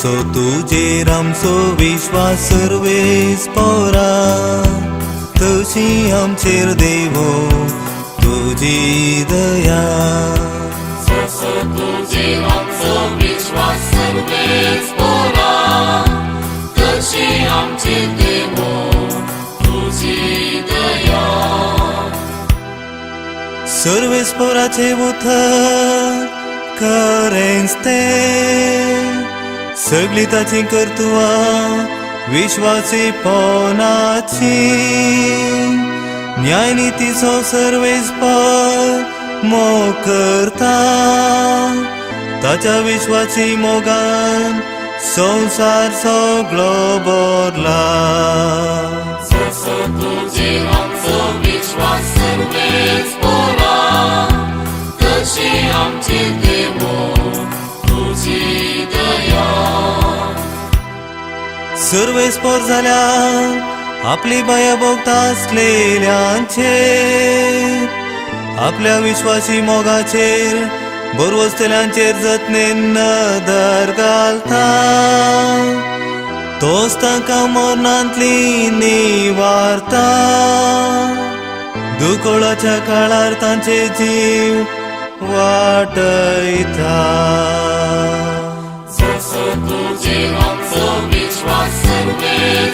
जसो तुजेर आमचो विश्वास सर्वेस पोरा, तशी आमचेर देवो तुजी दया. जसो तुजेर आमचो विश्वास सर्वेस पोरा, तशी आमचेर देवो तुजी दया. सर्वेस पोराचे उथर करेंस ते, सगळी ताची कर्तुवां विश्वासी पोनाची. न्याय नीतीचो सर्वेस पर मोग करता, ताच्या विश्वासी मोगान संसार सगळो बदला. जसो तुजेर आमचो विश्वास सर्वेस पोरा, तशी आमचेर देवो तुजी दया. सर्वेस पोर जाल्यार आपली बया भोगता आसलेल्यांचेर, आपल्या विश्वासी मोगाचेर बरवसतल्यांचेर जतनेन नदर घालता. तोच तांकां मरणांतली निवारता, दुकोळाच्या काळार तांचे जीव वाटयता. जसो तुजेर आमचो विश्वास सर्वेस